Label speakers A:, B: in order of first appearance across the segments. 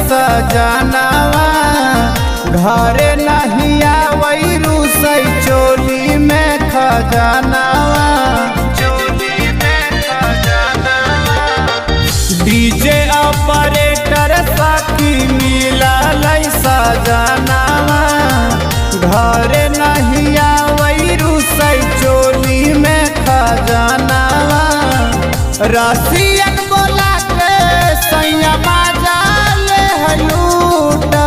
A: सजनावा घरे नहीं आवई रुसई चोली में खजनावा डीजे ऑपरेटर साकी मिला लई सजनावा घरे नहीं आवई रुसई चोली में खजनावा रसियन बोला के सैया जाले हलूटा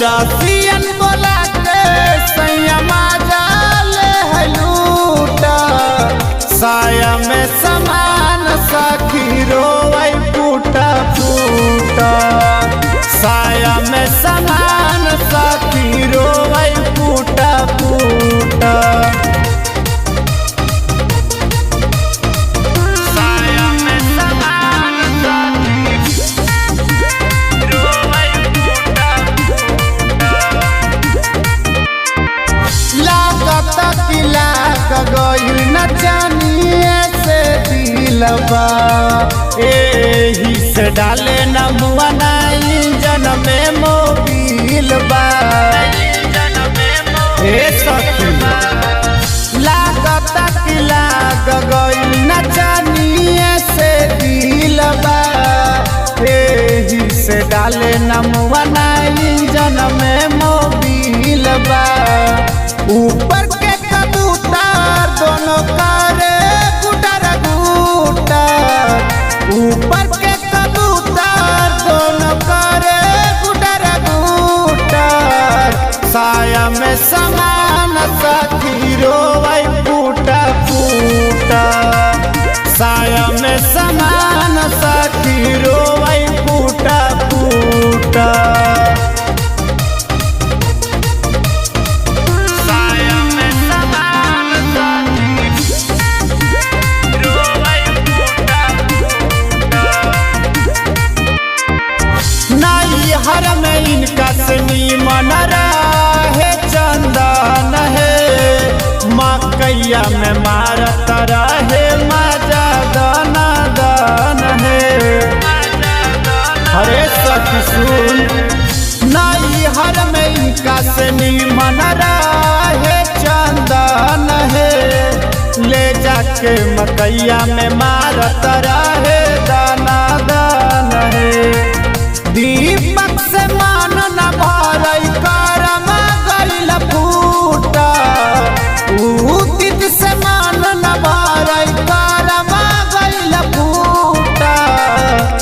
A: रसियन बोला के सैया जाले हलूटा साया में समान सखी रोवई फूटा फूटा साया में समान सखी रोवई फूटा फूटा गईल नचनिए से दिलबा एही से डाले नमुआ इंजन में मोबिल बा ए सखी लागत कि लाग गईल नचनिए से दिलबा एही से डाले नमुआ इंजन में मोबिल बा ऊपर के दोनों करे गुटर गुटर ऊपर के कबूतर दोनों करे गुटर गुटर साया में समान सखी रोवई फूटा फूटा साया में समान सखी रोवई फूटा फूटा हर में इनका सनी मन रहे चंदन है मकैया में मारत रहे मजा दाना दान है हरे सखी सुन नहीं हर में इनका सनी मन रहे चंदन है ले जाके मकैया में मारत रहे दाना दान है दीपक से मान न भरई करम गईल फूटा उदित से मान न भरई करम गईल फूटा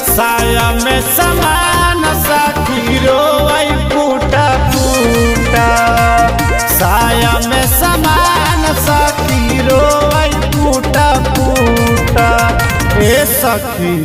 A: साया में समान सखी रोवई फूटा फूटा साया में समान सखी रोवई फूटा फूटा ए सखी।